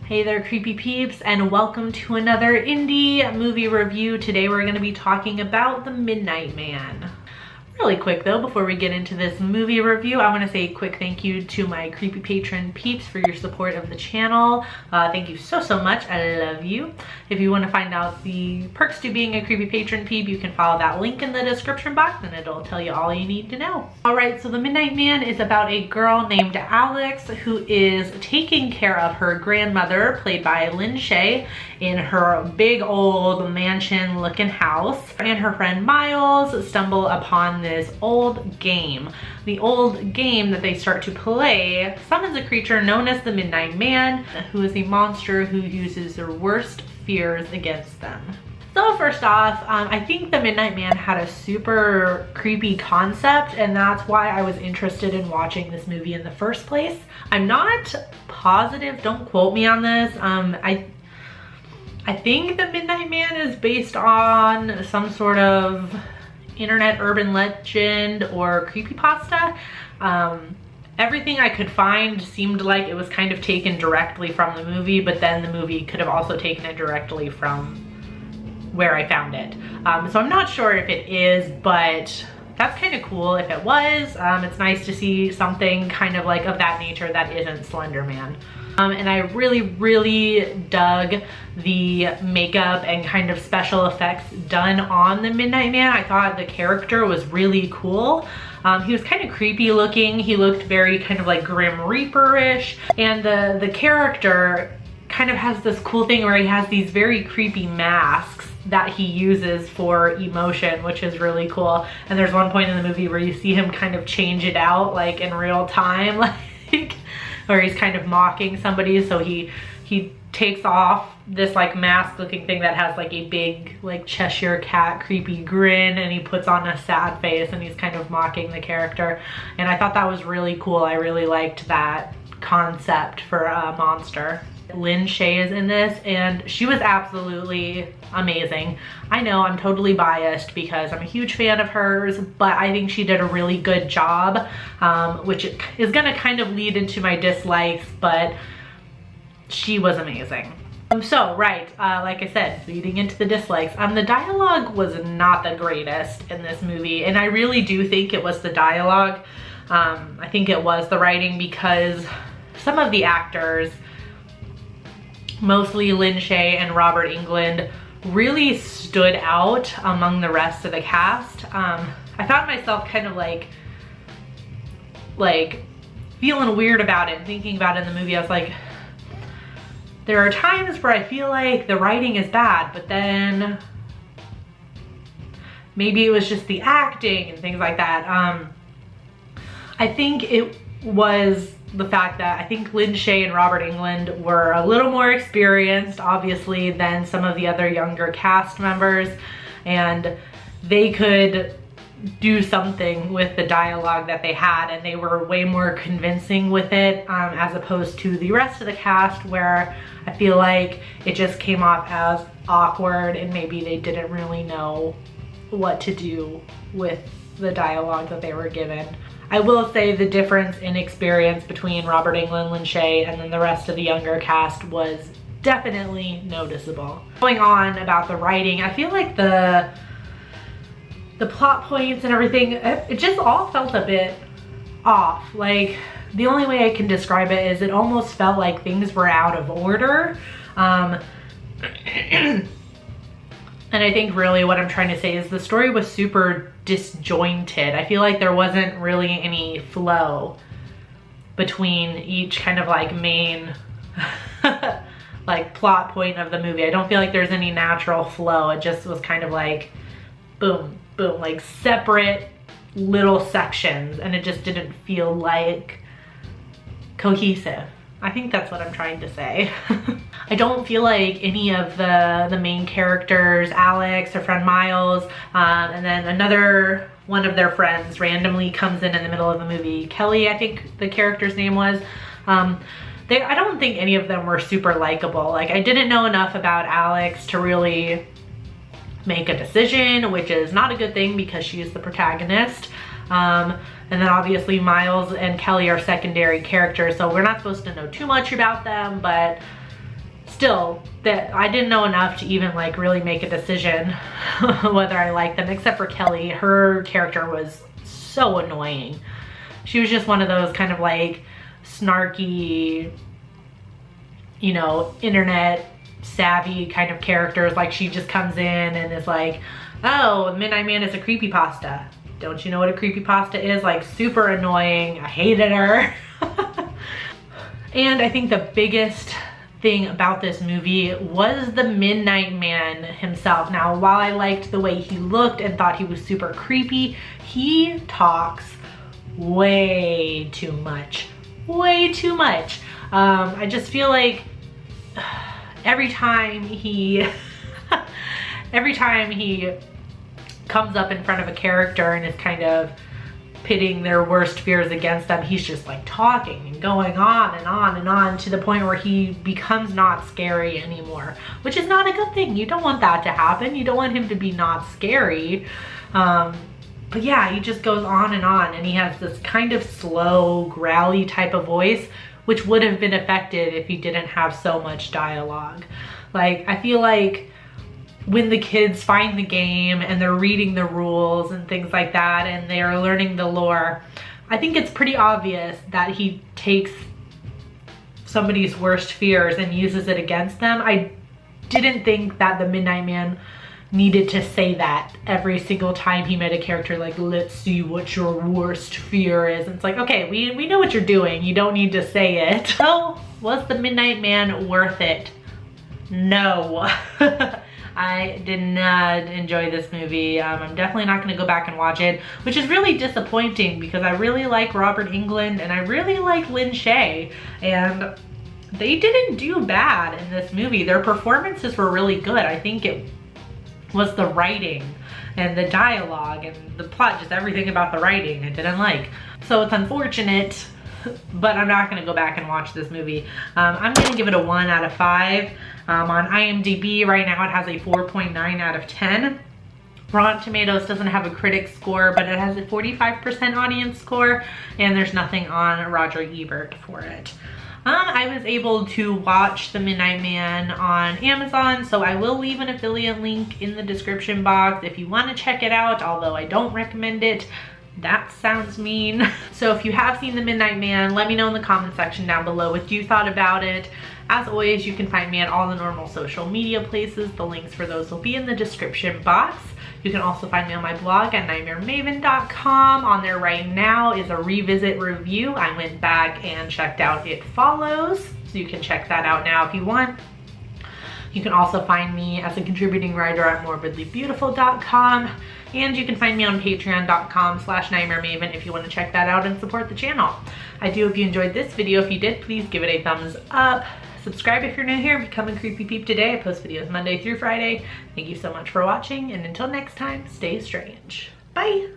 Hey there, creepy peeps, and welcome to another indie movie review. Today we're going to be talking about The Midnight Man. Really quick though, before we get into this movie review, I want to say a quick thank you to my creepy patron peeps for your support of the channel. Thank you so much. I love you. If you want to find out the perks to being a creepy patron peep, you can follow that link in the description box and it'll tell you all you need to know. Alright, so The Midnight Man is about a girl named Alex who is taking care of her grandmother, played by Lynn Shay, in her big old mansion looking house. And her friend Miles stumble upon this old game. The old game that they start to play summons a creature known as the Midnight Man, who is a monster who uses their worst fears against them. So first off, I think The Midnight Man had a super creepy concept, and that's why I was interested in watching this movie in the first place. I'm not positive, don't quote me on this. I think The Midnight Man is based on some sort of internet urban legend or creepypasta. Everything I could find seemed like it was kind of taken directly from the movie, but then the movie could have also taken it directly from where I found it. So I'm not sure if it is, but that's kind of cool if it was. It's nice to see something kind of like of that nature that isn't Slender Man. And I really dug the makeup and kind of special effects done on the Midnight Man. I thought the character was really cool. He was kind of creepy looking. He looked very kind of like Grim Reaper-ish. And the character kind of has this cool thing where he has these very creepy masks that he uses for emotion, which is really cool. And there's one point in the movie where you see him kind of change it out like in real time, like where he's kind of mocking somebody. So he takes off this like mask looking thing that has like a big like Cheshire cat creepy grin, and he puts on a sad face and he's kind of mocking the character. And I thought that was really cool. I really liked that concept for a monster. Lynn Shay is in this and she was absolutely amazing. I know I'm totally biased because I'm a huge fan of hers, but I think she did a really good job, which is gonna kind of lead into my dislikes, but she was amazing. So right, like I said, leading into the dislikes, the dialogue was not the greatest in this movie, and I really do think it was the dialogue. I think it was the writing, because some of the actors, mostly Lynn Shay and Robert Englund, really stood out among the rest of the cast. I found myself kind of like feeling weird about it and thinking about it in the movie. I was like, there are times where I feel like the writing is bad, but then maybe it was just the acting and things like that. I think it was the fact that I think Lynn Shay and Robert Englund were a little more experienced, obviously, than some of the other younger cast members, and they could do something with the dialogue that they had, and they were way more convincing with it, as opposed to the rest of the cast, where I feel like it just came off as awkward and maybe they didn't really know what to do with the dialogue that they were given. I will say the difference in experience between Robert Englund, Lynn Shay, and then the rest of the younger cast was definitely noticeable. Going on about the writing, I feel like the plot points and everything, it just all felt a bit off. Like, the only way I can describe it is it almost felt like things were out of order. And I think really what I'm trying to say is the story was super disjointed. I feel like there wasn't really any flow between each kind of like main like plot point of the movie. I don't feel like there's any natural flow. It just was kind of like boom, boom, like separate little sections, and it just didn't feel like cohesive. I think that's what I'm trying to say. I don't feel like any of the main characters, Alex, her friend Miles, and then another one of their friends randomly comes in the middle of the movie. Kelly, I think the character's name was. I don't think any of them were super likable. Like, I didn't know enough about Alex to really make a decision, which is not a good thing because she is the protagonist. And then obviously Miles and Kelly are secondary characters, so we're not supposed to know too much about them, but still, that I didn't know enough to even like really make a decision whether I liked them, except for Kelly. Her character was so annoying. She was just one of those kind of like snarky, you know, internet savvy kind of characters. Like she just comes in and is like, oh, Midnight Man is a creepypasta. Don't you know what a creepypasta is? Like super annoying. I hated her. And I think the biggest thing about this movie was the Midnight Man himself. Now, while I liked the way he looked and thought he was super creepy, he talks way too much. Way too much. I just feel like every time he comes up in front of a character and is kind of pitting their worst fears against them, he's just like talking and going on and on and on to the point where he becomes not scary anymore, which is not a good thing. You don't want that to happen. You don't want him to be not scary. But yeah, he just goes on, and he has this kind of slow, growly type of voice, which would have been effective if he didn't have so much dialogue. Like, I feel like when the kids find the game and they're reading the rules and things like that and they are learning the lore, I think it's pretty obvious that he takes somebody's worst fears and uses it against them. I didn't think that the Midnight Man needed to say that every single time he met a character, like, let's see what your worst fear is. And it's like, okay, we know what you're doing. You don't need to say it. So, was the Midnight Man worth it? No. I did not enjoy this movie. I'm definitely not going to go back and watch it, which is really disappointing because I really like Robert Englund and I really like Lin Shaye, and they didn't do bad in this movie. Their performances were really good. I think it was the writing and the dialogue and the plot, just everything about the writing I didn't like. So it's unfortunate, but I'm not going to go back and watch this movie. I'm going to give it a 1 out of 5. On IMDb right now it has a 4.9 out of 10. Rotten Tomatoes doesn't have a critic score, but it has a 45% audience score, and there's nothing on Roger Ebert for it. I was able to watch The Midnight Man on Amazon, so I will leave an affiliate link in the description box if you want to check it out, although I don't recommend it. That sounds mean. So if you have seen The Midnight Man, let me know in the comment section down below what you thought about it. As always, you can find me at all the normal social media places. The links for those will be in the description box. You can also find me on my blog at nightmaremaven.com. On there right now is a revisit review. I went back and checked out It Follows, so you can check that out now if you want. You can also find me as a contributing writer at morbidlybeautiful.com, and you can find me on patreon.com/nightmaremaven if you want to check that out and support the channel. I do hope you enjoyed this video. If you did, please give it a thumbs up. Subscribe if you're new here. Become a Creepy Peep today. I post videos Monday through Friday. Thank you so much for watching, and until next time, stay strange. Bye!